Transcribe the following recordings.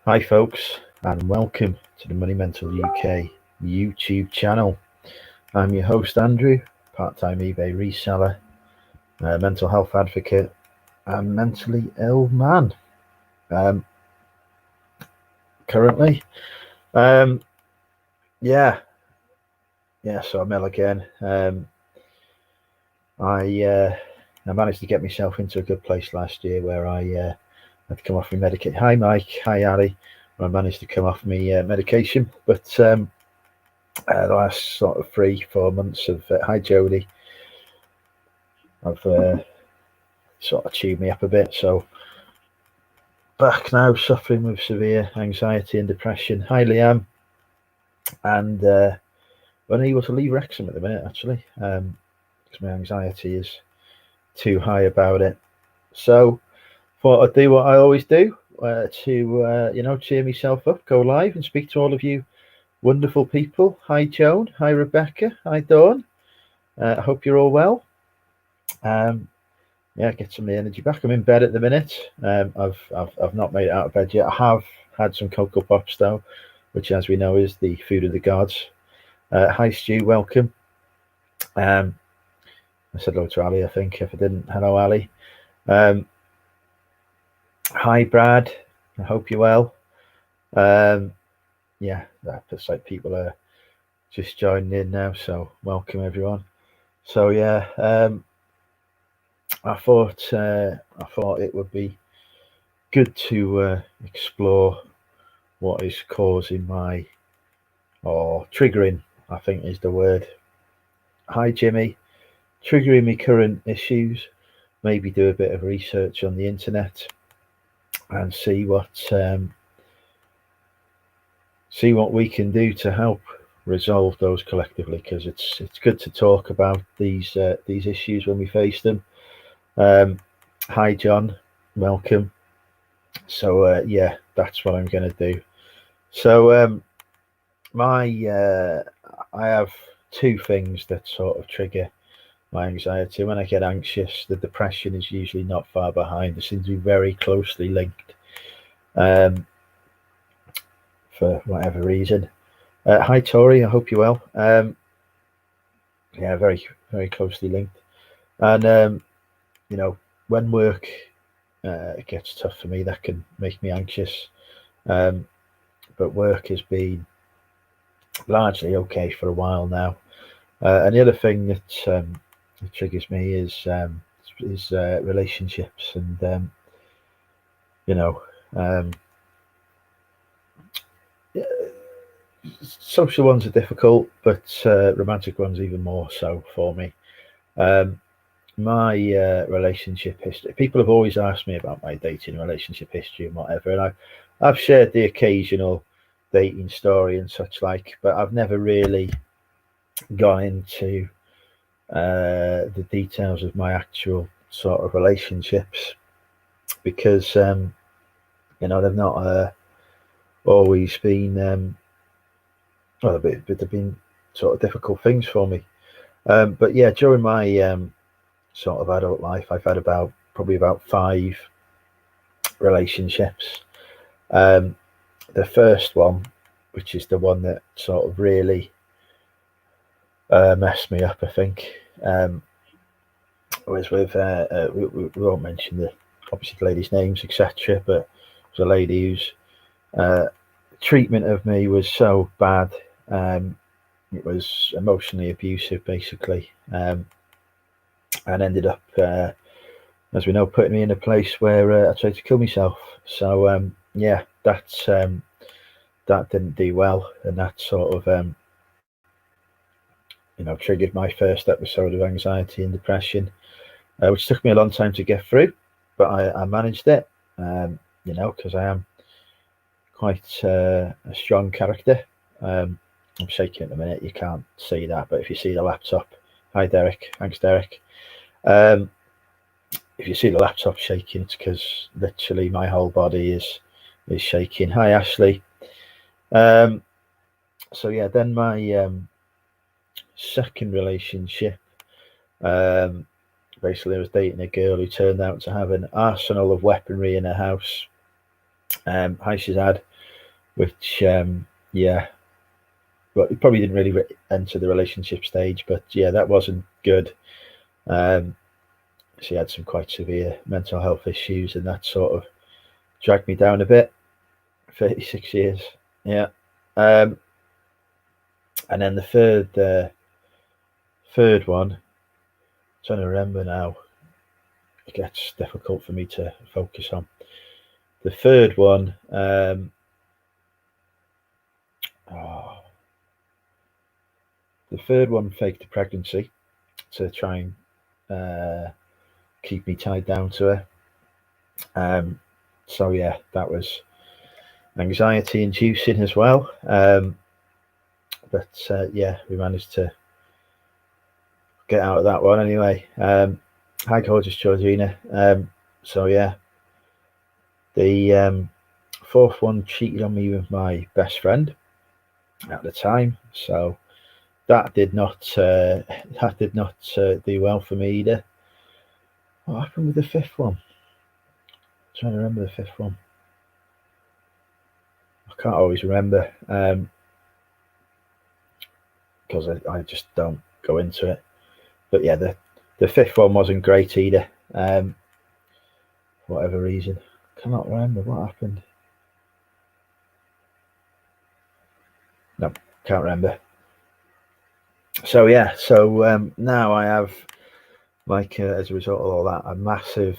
Hi, folks, and welcome to the Money Mental UK YouTube channel. I'm your host, Andrew, part-time eBay reseller, mental health advocate, and mentally ill man. Currently, yeah, so I'm ill again. I managed to get myself into a good place last year where I had to come off my medication. Hi, Mike. Hi, Ali. I managed to come off my medication, but the last sort of 3-4 months of hi Jody, I've sort of chewed me up a bit. So back now, suffering with severe anxiety and depression. Hi Liam, and unable to leave Wrexham at the minute actually, because my anxiety is too high about it. So thought I'd do what I always do to cheer myself up, go live and speak to all of you wonderful people. Hi Joan, hi Rebecca, hi Dawn. I hope you're all well. Get some energy back. I'm in bed at the minute. I've not made it out of bed yet. I have had some Cocoa Pops though, which, as we know, is the food of the gods. Hi Stu, welcome. I said hello to Ali, I think. If I didn't, hello Ali. Hi Brad, I hope you're well. Looks like people are just joining in now, so welcome everyone. So I thought it would be good to explore what is causing or triggering, I think is the word. Hi Jimmy, triggering me current issues. Maybe do a bit of research on the internet and see what we can do to help resolve those collectively, because it's good to talk about these issues when we face them. Hi John, welcome. So that's what I'm going to do. So I have two things that sort of trigger my anxiety. When I get anxious, the depression is usually not far behind. They seem to be very closely linked, for whatever reason. Hi Tori, I hope you're well. Very, very closely linked. And when work gets tough for me, that can make me anxious. But work has been largely okay for a while now. And the other thing that triggers me is relationships, and social ones are difficult, but romantic ones even more so for me. My relationship history. People have always asked me about my dating relationship history and whatever, and I've shared the occasional dating story and such like, but I've never really gone into the details of my actual sort of relationships, because they've not always been they've been sort of difficult things for me. But yeah, during my sort of adult life, I've had probably about 5 relationships. The first one, which is the one that sort of really messed me up, I think, was with we won't mention the ladies' names, etc. But it was a lady whose treatment of me was so bad. It was emotionally abusive, basically, and ended up, as we know, putting me in a place where I tried to kill myself. So that didn't do well, and that sort of triggered my first episode of anxiety and depression, which took me a long time to get through, but I managed it. Because I am quite a strong character. I'm shaking at the minute. You can't see that, but if you see the laptop, hi Derek, thanks Derek. If you see the laptop shaking, it's because literally my whole body is shaking. Hi Ashley. Then my second relationship, basically I was dating a girl who turned out to have an arsenal of weaponry in her house. Hi Shazad. which yeah, well, it probably didn't really enter the relationship stage, but yeah, that wasn't good. She had some quite severe mental health issues, and that sort of dragged me down a bit. 36 years, yeah. And then the third one, I'm trying to remember now. It gets difficult for me to focus on. The third one, the third one faked a pregnancy to try and keep me tied down to her. So yeah, that was anxiety inducing as well. But yeah, we managed to get out of that one anyway. Hi, gorgeous Georgina. So yeah, the fourth one cheated on me with my best friend at the time. So that did not do well for me either. What happened with the fifth one? I'm trying to remember the fifth one. I can't always remember because I just don't go into it. But yeah, the fifth one wasn't great either. For whatever reason, cannot remember what happened. No, can't remember. So yeah, so now I have, like, as a result of all that, a massive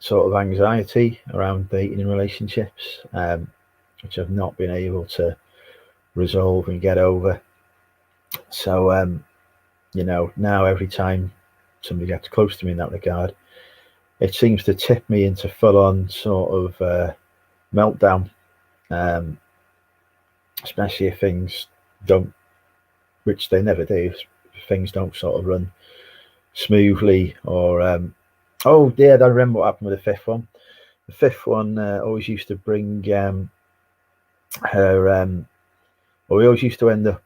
sort of anxiety around dating and relationships, which I've not been able to resolve and get over. So you know, now every time somebody gets close to me in that regard, it seems to tip me into full-on sort of meltdown, especially if things don't, which they never do, if things don't sort of run smoothly, or oh dear, I remember what happened with the fifth one. The fifth one always used to bring her, well, we always used to end up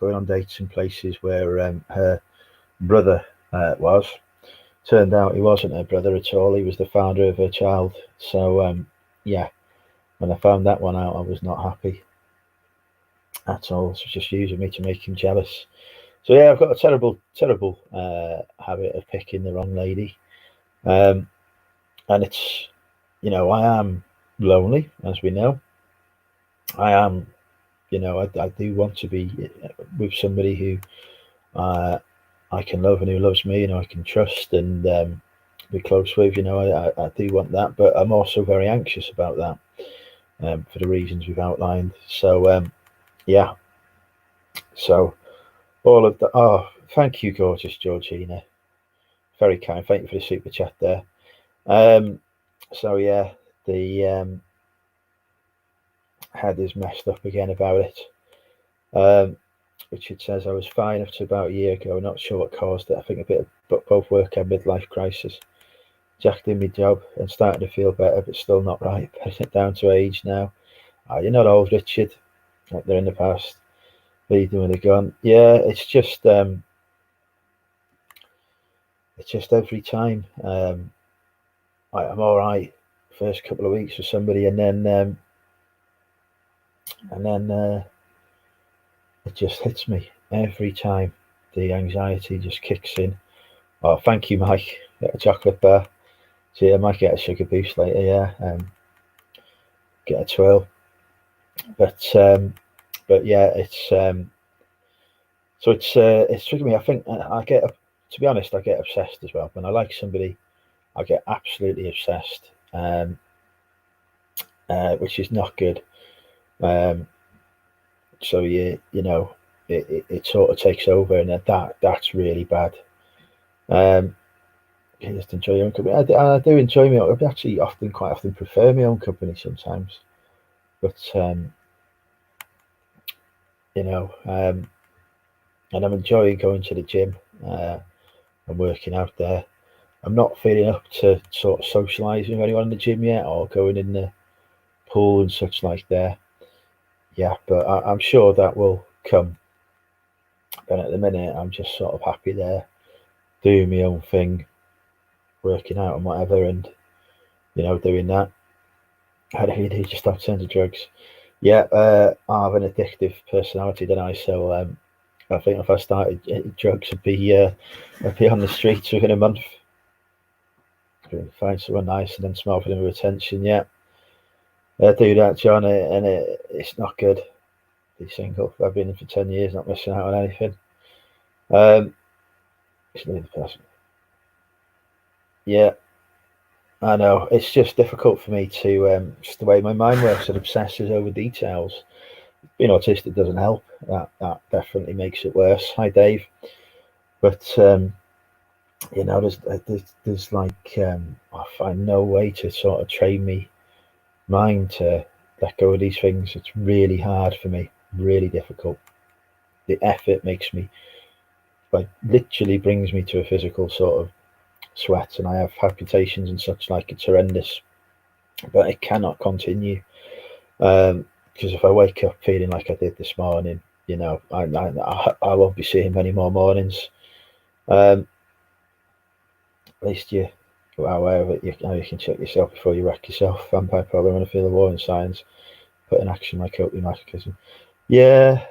going on dates in places where her brother was. Turned out he wasn't her brother at all. He was the father of her child. So yeah, when I found that one out, I was not happy at all. So just using me to make him jealous. So yeah, I've got a terrible habit of picking the wrong lady, and it's, you know, I am lonely, as we know. I am, you know, I do want to be with somebody who I can love and who loves me, and I can trust and be close with. You know, I do want that, but I'm also very anxious about that for the reasons we've outlined. So yeah, so all of the, oh, thank you, gorgeous Georgina, very kind. Thank you for the super chat there. So yeah, the head is messed up again about it. Richard says, I was fine up to about a year ago, not sure what caused it. I think a bit of both work and midlife crisis. Jack did my job and starting to feel better, but still not right. Putting it down to age now. Oh, you're not old, Richard. Like they're in the past. Leading when they're gone. Yeah, it's just every time. I'm all right first couple of weeks with somebody, and then it just hits me every time. The anxiety just kicks in. Oh, thank you, Mike. Get a chocolate bar. So yeah, I might get a sugar boost later. Yeah, get a twirl. But yeah, it's so it's tricky me. I think I get, to be honest, I get obsessed as well. When I like somebody, I get absolutely obsessed, which is not good. So you know, it sort of takes over, and that's really bad. You just enjoy your own company. I do enjoy my own. I actually quite often prefer my own company sometimes, but you know, and I'm enjoying going to the gym and working out there. I'm not feeling up to sort of socialising with anyone in the gym yet, or going in the pool and such like there. Yeah, but I'm sure that will come. And at the minute, I'm just sort of happy there, doing my own thing, working out and whatever, and you know, doing that. How do you just stop turning to drugs? Yeah, I have an addictive personality, don't I? So I think if I started drugs, I'd be on the streets within a month. Find someone nice and then smile for them with attention. Yeah, I do that, John, and it's not good. Be single. I've been in for 10 years, not missing out on anything. It's the person. Yeah, I know. It's just difficult for me to just the way my mind works. It obsesses over details. Being autistic doesn't help. That definitely makes it worse. Hi, Dave. But there's like I find no way to sort of train me mind to let go of these things. It's really hard for me. Really difficult. The effort makes me like literally brings me to a physical sort of sweat, and I have palpitations and such like. It's horrendous, but it cannot continue. Because if I wake up feeling like I did this morning, I won't be seeing many more mornings. At least however, you can check yourself before you wreck yourself. Vampire problem when I feel the warning signs. Put in action my coping mechanism. Yeah,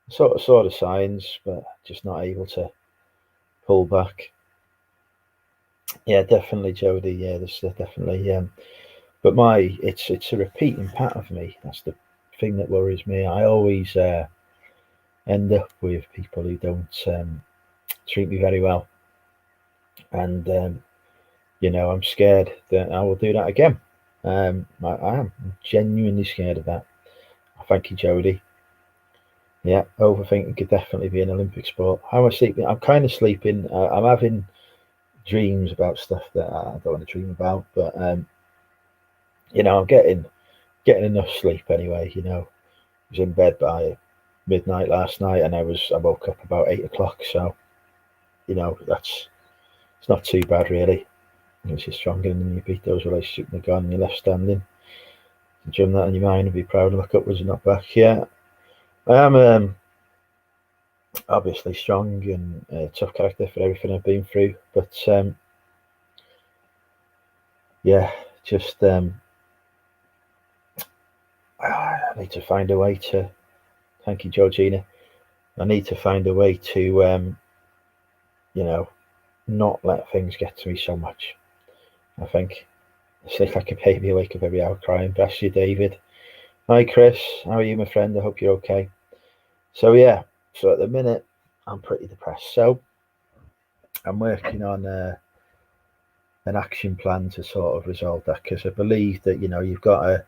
sort of signs, but just not able to pull back. Yeah, definitely, Jody. Yeah, there's definitely. But it's a repeating pattern for me. That's the thing that worries me. I always end up with people who don't treat me very well, and I'm scared that I will do that again. I am genuinely scared of that. Thank you, Jody. Yeah, overthinking could definitely be an Olympic sport. How am I sleeping? I'm kind of sleeping. I'm having dreams about stuff that I don't want to dream about, but I'm getting enough sleep anyway. I was in bed by midnight last night, and I woke up about 8 o'clock. So that's it's not too bad really. It's just stronger than you beat those relationships in the gun and you're left standing. Drum that in your mind and be proud and look upwards and not back. Yeah, I am obviously strong and tough character for everything I've been through, but yeah, just I need to find a way to. Thank you, Georgina. I need to find a way to, not let things get to me so much. I think it's like a baby wake up every hour crying. Bless you, David. Hi, Chris. How are you, my friend? I hope you're okay. So yeah, so at the minute I'm pretty depressed. So I'm working on an action plan to sort of resolve that because I believe that you've got to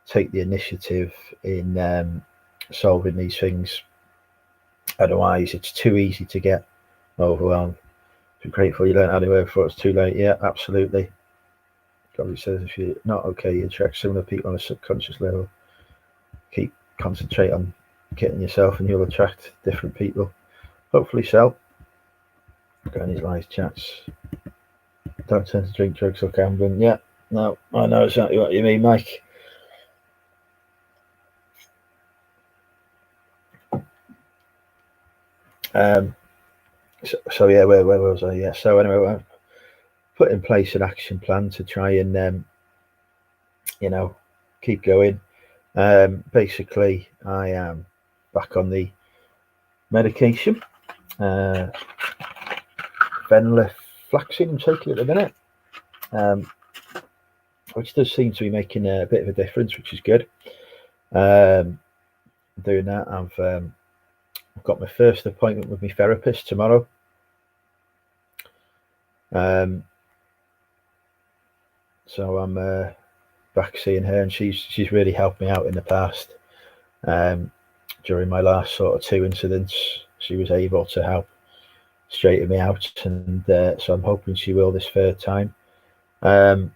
take the initiative in solving these things. Otherwise, it's too easy to get overwhelmed. Be grateful you learned how to work before it's too late. Yeah, absolutely. Probably says if you're not okay, you attract similar people on a subconscious level. Concentrate on getting yourself, and you'll attract different people. Hopefully so. Going these live chats. Don't turn to drink, drugs, or gambling. Yeah, no, I know exactly what you mean, Mike. So yeah, where was I? Yeah. So anyway, I've put in place an action plan to try and keep going. Basically, I am back on the medication. Venlafaxine I'm taking at the minute, which does seem to be making a bit of a difference, which is good. Doing that, I've got my first appointment with my therapist tomorrow. So I'm back seeing her, and she's really helped me out in the past. During my last sort of 2 incidents, she was able to help straighten me out, and so I'm hoping she will this third time. I'm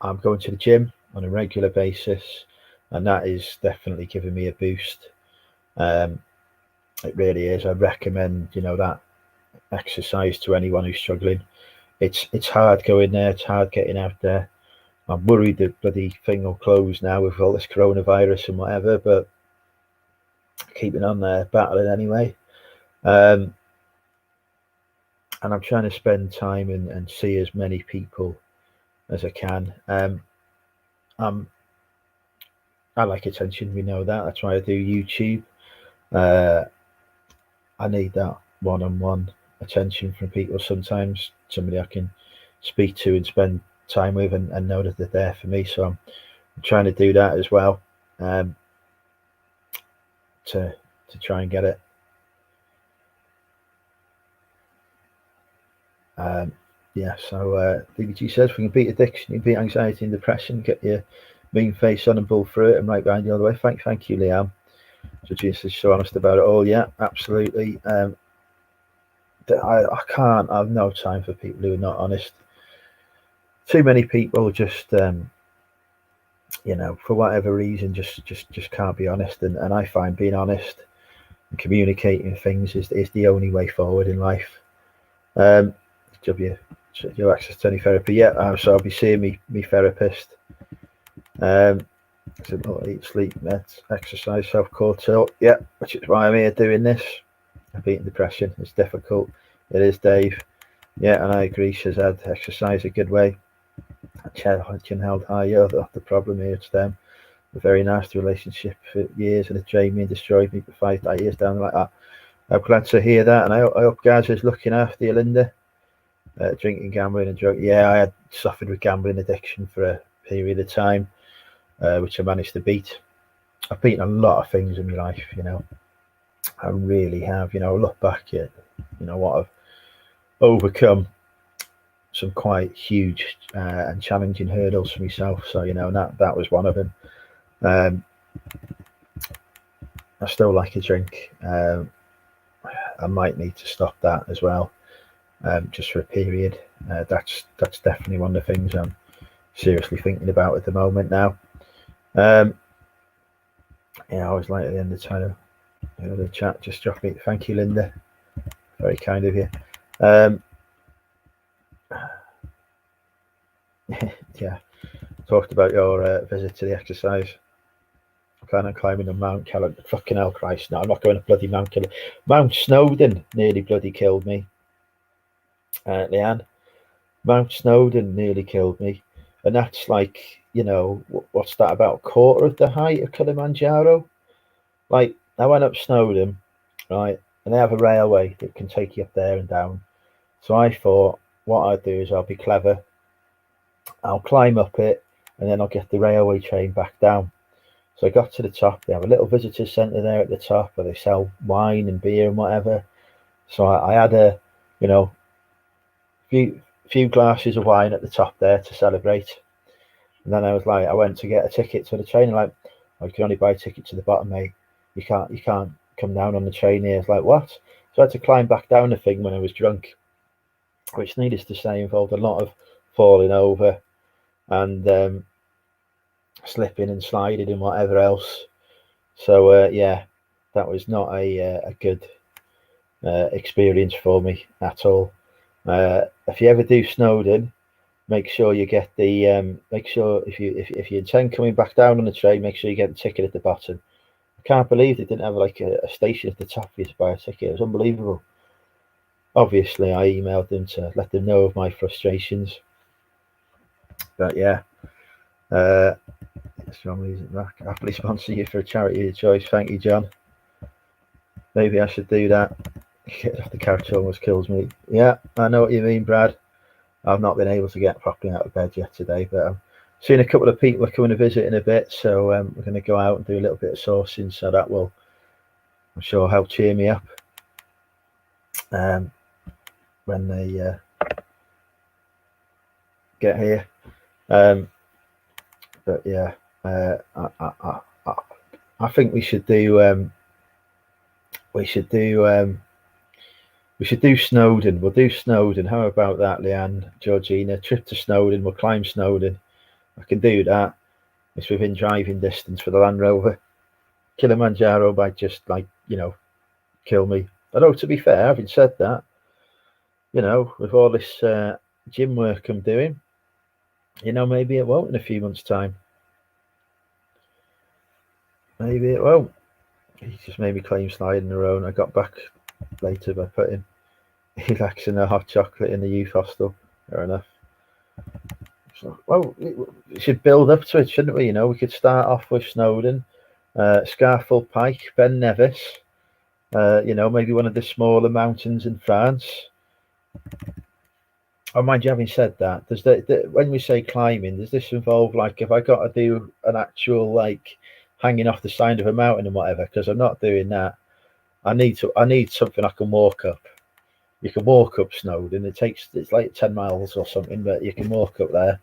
going to the gym on a regular basis, and that is definitely giving me a boost. It really is. I recommend that exercise to anyone who's struggling. It's hard going there. It's hard getting out there. I'm worried the bloody thing will close now with all this coronavirus and whatever, but keeping on there, battling anyway. And I'm trying to spend time and see as many people as I can. I like attention. We know that. That's why I do YouTube. I need that one-on-one attention from people. Sometimes somebody I can speak to and spend time with, and know that they're there for me. So I'm trying to do that as well, to try and get it. Yeah, so DBG says, we can beat addiction, you can beat anxiety and depression, get your mean face on and pull through it. I'm right behind you all the way. Thank you, Liam. So Jesus is so honest about it all. Yeah, absolutely. I can't. I have no time for people who are not honest. Too many people just, for whatever reason, just can't be honest. And I find being honest and communicating things is the only way forward in life. Your access to any therapy? Yeah, so I'll be seeing me therapist. So eat, sleep, meds, exercise, self-culture. Yeah, which is why I'm here doing this. I'm beating depression. It's difficult. It is, Dave. Yeah, and I agree. Says Ed, exercise a good way. Chin held high. Yeah, the problem here, it's them. A very nasty relationship for years, and it drained me and destroyed me for 5 years down like that. I'm glad to hear that, and I hope Gaz is looking after you, Linda. Drinking, gambling, and drug. Yeah, I had suffered with gambling addiction for a period of time, which I managed to beat. I've beaten a lot of things in my life, I really have. Look back at, what I've overcome, some quite huge and challenging hurdles for myself. So, that was one of them. I still like a drink. I might need to stop that as well, just for a period. That's definitely one of the things I'm seriously thinking about at the moment now. I always like at the end of the chat, just drop me. Thank you, Linda. Very kind of you. Yeah, talked about your visit to the exercise. I plan on climbing the Mount Callan. Fucking hell, Christ! No, I'm not going to bloody Mount Callan. Mount Snowdon nearly bloody killed me. Leanne, Mount Snowdon nearly killed me, and that's like, what's that, about a quarter of the height of Kilimanjaro? Like, I went up Snowdon, right, and they have a railway that can take you up there and down. So I thought, what I'd do is I'll be clever. I'll climb up it, and then I'll get the railway train back down. So I got to the top. They have a little visitor centre there at the top where they sell wine and beer and whatever. So I had a, few glasses of wine at the top there to celebrate. And then I went to get a ticket to the train. Like, you can only buy a ticket to the bottom, mate. You can't come down on the train here. It's like, what? So I had to climb back down the thing when I was drunk, which, needless to say, involved a lot of falling over and slipping and sliding and whatever else. So yeah, that was not a good experience for me at all. If you ever do Snowdon, make sure you get the make sure if you intend coming back down on the train, make sure you get the ticket at the bottom. I can't believe they didn't have like a station at the top for you to buy a ticket. It was unbelievable. Obviously, I emailed them to let them know of my frustrations. But yeah, strong reason back. Happily sponsor you for a charity of your choice. Thank you, John. Maybe I should do that. Get off the couch almost kills me. Yeah, I know what you mean, Brad. I've not been able to get properly out of bed yet today, but I'm seeing a couple of people are coming to visit in a bit, so we're going to go out and do a little bit of sourcing, so that will, I'm sure, help cheer me up when they get here. But yeah, I think we should do Snowdon. We'll do Snowdon. How about that, Leanne, Georgina? Trip to Snowdon. We'll climb Snowdon. I can do that. It's within driving distance for the Land Rover. Kilimanjaro might just kill me. Although, to be fair, having said that, with all this gym work I'm doing, maybe it won't in a few months' time. Maybe it won't. He just made me claim slide in the road. I got back later by putting relaxing a hot chocolate in the youth hostel. Fair enough. So, well, we should build up to it, shouldn't we? You know, we could start off with Snowdon, Scafell Pike, Ben Nevis. You know, maybe one of the smaller mountains in France. Oh, mind you, having said that, does when we say climbing, does this involve like if I got to do an actual like hanging off the side of a mountain and whatever? Because I'm not doing that. I need something I can walk up. You can walk up Snowdon. It's like 10 miles or something, but you can walk up there.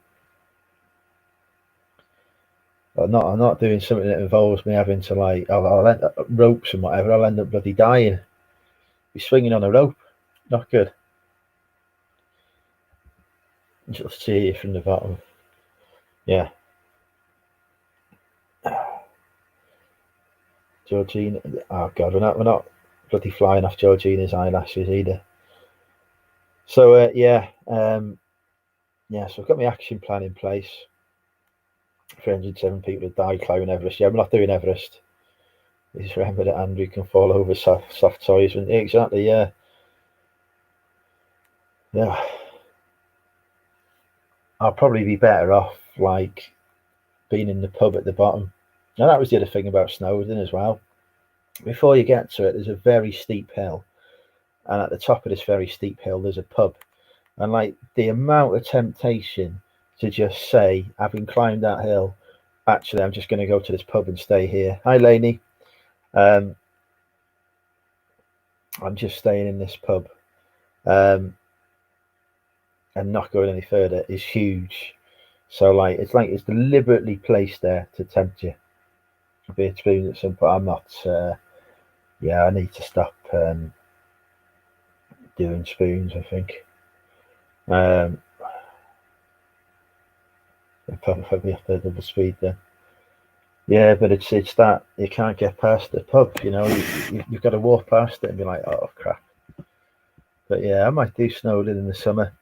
I'm not doing something that involves me having to like I'll end up ropes and whatever. I'll end up bloody dying. Be swinging on a rope. Not good. Just see you from the bottom. Yeah. Georgina. Oh God, we're not bloody flying off Georgina's eyelashes either. So yeah. So I've got my action plan in place. 307 people have died climbing Everest. Yeah, I'm not doing Everest. Just remember that Andrew can fall over soft toys. And exactly, yeah. Yeah. I'll probably be better off like being in the pub at the bottom. Now that was the other thing about Snowdon as well. Before you get to it, there's a very steep hill, and at the top of this very steep hill, there's a pub. And like the amount of temptation to just say, having climbed that hill, actually, I'm just going to go to this pub and stay here. Hi, Lainey. I'm just staying in this pub, and not going any further is huge. So it's deliberately placed there to tempt you. Be a spoon at some point. I'm not. I need to stop doing spoons. I think. Probably have to double speed then. Yeah, but it's that you can't get past the pub. You know, you've got to walk past it and be like, oh crap. But yeah, I might do Snowdon in the summer.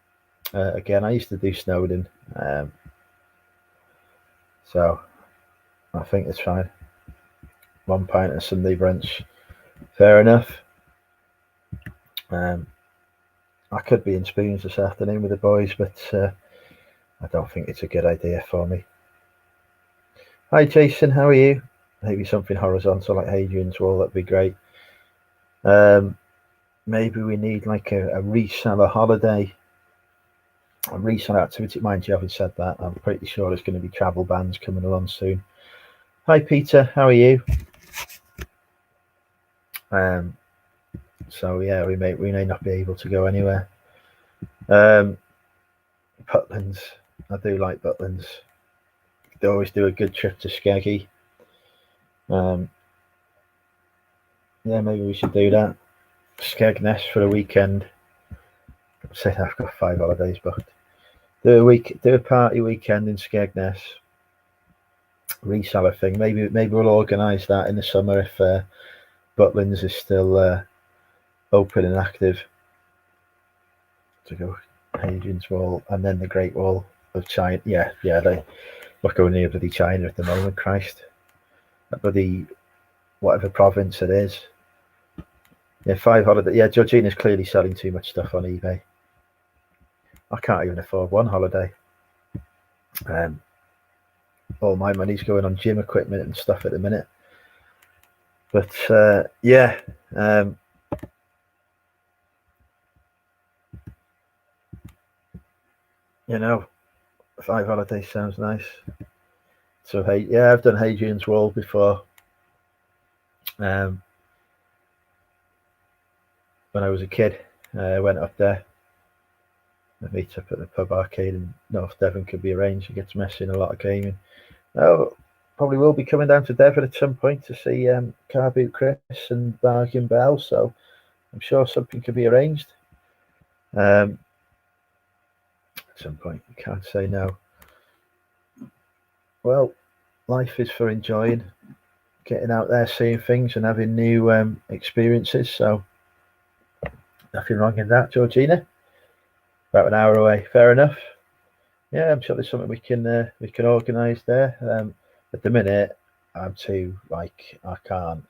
Again, I used to do Snowdon, so I think it's fine. 1 pint of Sunday brunch, fair enough. I could be in spoons this afternoon with the boys, but I don't think it's a good idea for me. Hi Jason, how are you? Maybe something horizontal like Hadrian's Wall, that'd be great. Maybe we need like a reseller holiday, a reseller activity. Mind you, having said that, I'm pretty sure there's going to be travel bans coming along soon. Hi Peter, how are you? So yeah, we may not be able to go anywhere. Butlins, I do like Butlins. They always do a good trip to Skeggy. Yeah, maybe we should do that. Skegness for a weekend. I'm saying I've got 5 holidays booked. Do a party weekend in Skegness. Reseller thing. Maybe we'll organise that in the summer if Butlins is still open and active. To go Hadrian's Wall and then the Great Wall of China. Yeah, they're not going near bloody China at the moment. Christ, that bloody whatever province it is. Yeah, 5 holidays. Yeah, Georgina's clearly selling too much stuff on eBay. I can't even afford 1 holiday. All my money's going on gym equipment and stuff at the minute. But yeah, you know, 5 holidays sounds nice. So hey, yeah, I've done Hadrian's Wall before. When I was a kid, I went up there. I meet up at the pub arcade in North Devon. Could be arranged. It gets messy and a lot of gaming. Oh, probably will be coming down to Devon at some point to see Car Boot Chris and Bargain Bell. So I'm sure something could be arranged. At some point, you can't say no. Well, life is for enjoying, getting out there, seeing things, and having new experiences. So nothing wrong in that, Georgina. About an hour away, fair enough. Yeah, I'm sure there's something we can organise there. At the minute, I'm too I can't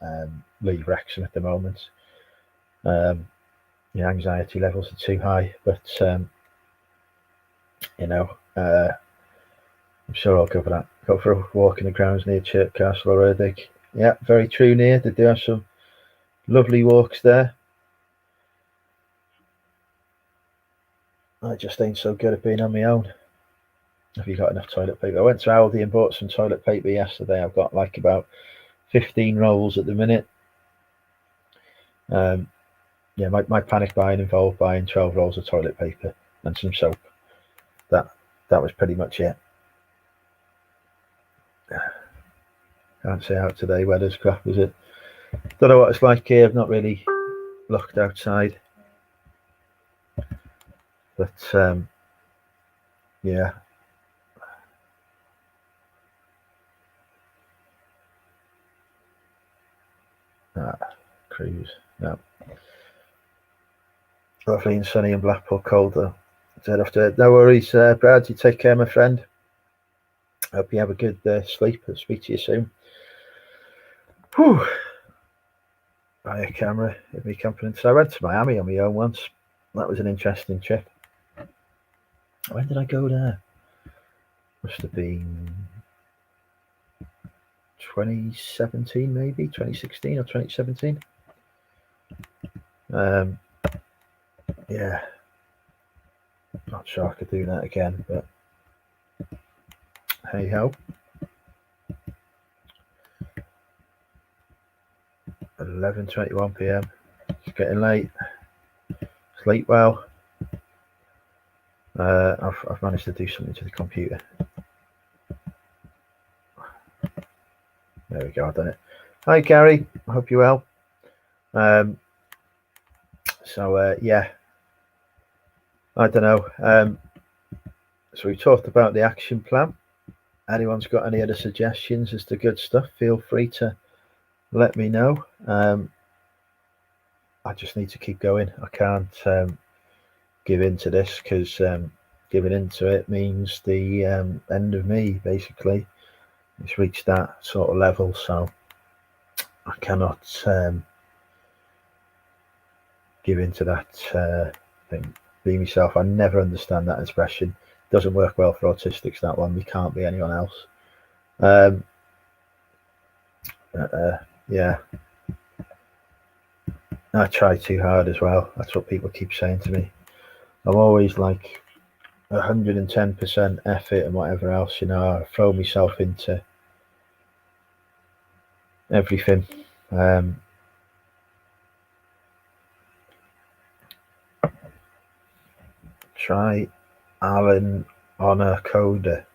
leave Wrexham at the moment. The anxiety levels are too high, but I'm sure I'll go for that. Go for a walk in the grounds near Chirk Castle or Erddig. Yeah, very true near. They do have some lovely walks there. I just ain't so good at being on my own. Have you got enough toilet paper? I went to Aldi and bought some toilet paper yesterday. I've got like about 15 rolls at the minute. Yeah, my panic buying involved buying 12 rolls of toilet paper and some soap. That was pretty much it. Can't say out today. Weather's crap, is it? Don't know what it's like here. I've not really looked outside, but yeah. Cruise. No. Lovely and sunny in Blackpool, cold though. No worries, Brad. You take care, my friend. Hope you have a good sleep. I'll speak to you soon. Whew. Buy a camera with me confidence. I went to Miami on my own once. That was an interesting trip. When did I go there? Must have been 2017, maybe 2016 or 2017. Yeah, not sure I could do that again, but hey ho. 11:21 p.m. It's getting late. Sleep well. I've managed to do something to the computer. There we go. I've done it. Hi Gary. I hope you're well. Yeah. I don't know. So we talked about the action plan. Anyone's got any other suggestions as to good stuff? Feel free to let me know. I just need to keep going. I can't give in to this because giving into it means the end of me, basically. It's reached that sort of level, so I cannot give into that thing. Be myself. I never understand that expression. It doesn't work well for autistics, that one. We can't be anyone else. Yeah. I try too hard as well. That's what people keep saying to me. I'm always like 110% effort and whatever else, I throw myself into everything. Try Alan Honor Coder.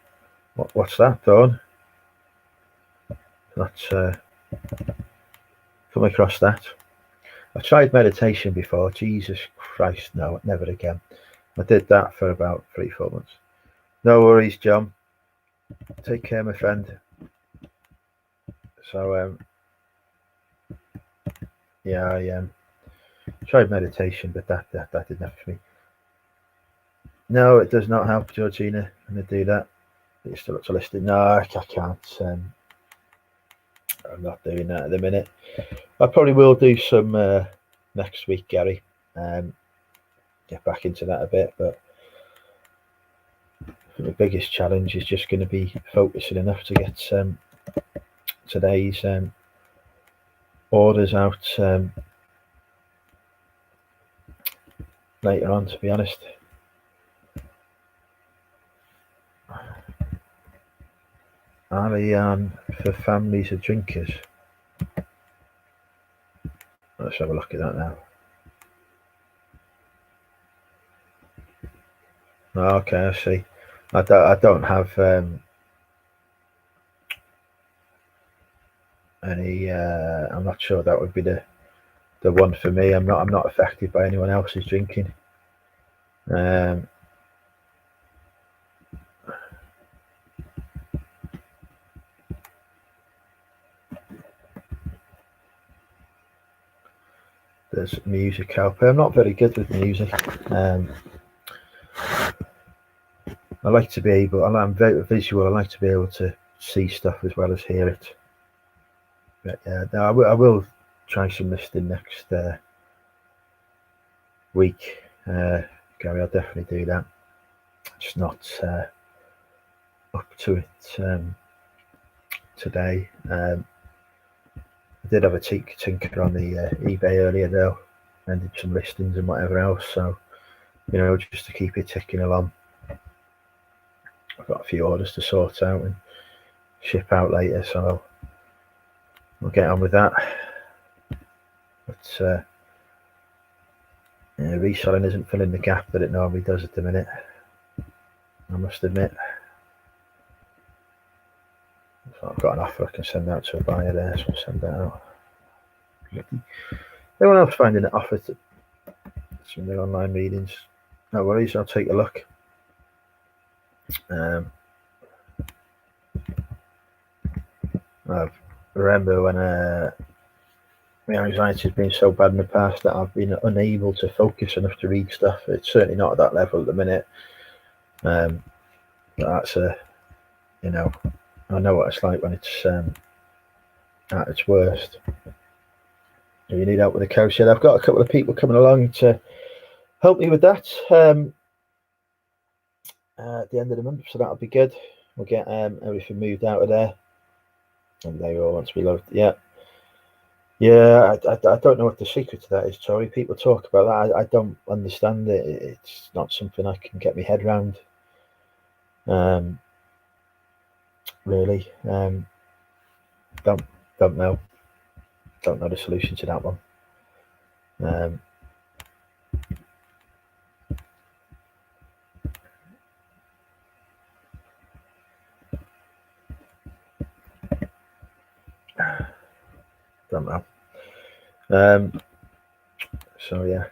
What's that, Dawn? That's come across that. I tried meditation before. Jesus Christ, no, never again. I did that for about 3-4 months. No worries, John. Take care, my friend. So yeah, I tried meditation, but that did nothing for me. No, it does not help, Georgina, when I do that. You're still up to listening. No, I can't. I'm not doing that at the minute. I probably will do some next week, Gary. Get back into that a bit, but the biggest challenge is just going to be focusing enough to get today's orders out later on, to be honest. Ariane for families of drinkers. Let's have a look at that now. Okay, I see. I don't have any. I'm not sure that would be the one for me. I'm not affected by anyone else's drinking. There's music help. I'm not very good with music. I like to be able. I'm very visual. I like to be able to see stuff as well as hear it. But yeah, no, I will try some listing next week, Gary. I'll definitely do that. Just not up to it today. I did have a tinker on the eBay earlier though, and did some listings and whatever else. So, just to keep it ticking along. I've got a few orders to sort out and ship out later, so we'll get on with that. But reselling isn't filling the gap that it normally does at the minute, I must admit. So I've got an offer I can send out to a buyer there, so I'll send that out. Anyone else finding an offer to some of the online readings? No worries, I'll take a look. I remember when my anxiety has been so bad in the past that I've been unable to focus enough to read stuff. It's certainly not at that level at the minute. But that's I know what it's like when it's at its worst. If you need help with the cowshed, I've got a couple of people coming along to help me with that at the end of the month, so that'll be good. We'll get everything moved out of there, and they all want to be loved. Yeah, I don't know what the secret to that is, Tori. People talk about that. I don't understand it. It's not something I can get my head around. Really, don't know. Don't know the solution to that one. Don't know. So yeah.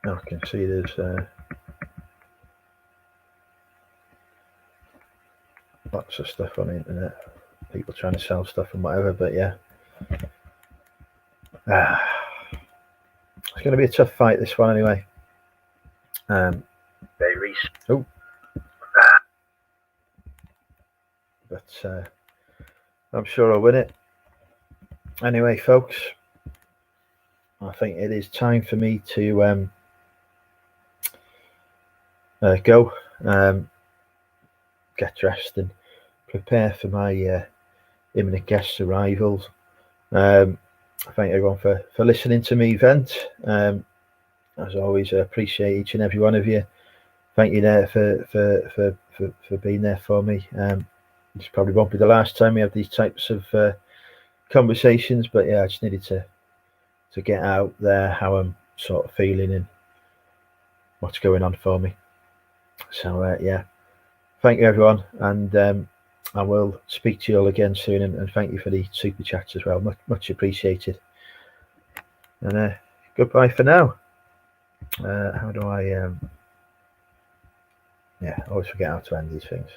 I can see there's lots of stuff on the internet, people trying to sell stuff and whatever, but yeah. It's going to be a tough fight, this one, anyway. But I'm sure I'll win it. Anyway, folks, I think it is time for me to go, get dressed and prepare for my imminent guests' arrivals. Thank everyone for listening to me vent. As always, I appreciate each and every one of you. Thank you there for being there for me. This probably won't be the last time we have these types of conversations, but yeah, I just needed to get out there how I'm sort of feeling and what's going on for me. So yeah, thank you everyone, and I will speak to you all again soon, and thank you for the super chats as well, much appreciated. And goodbye for now. How do I I always forget how to end these things.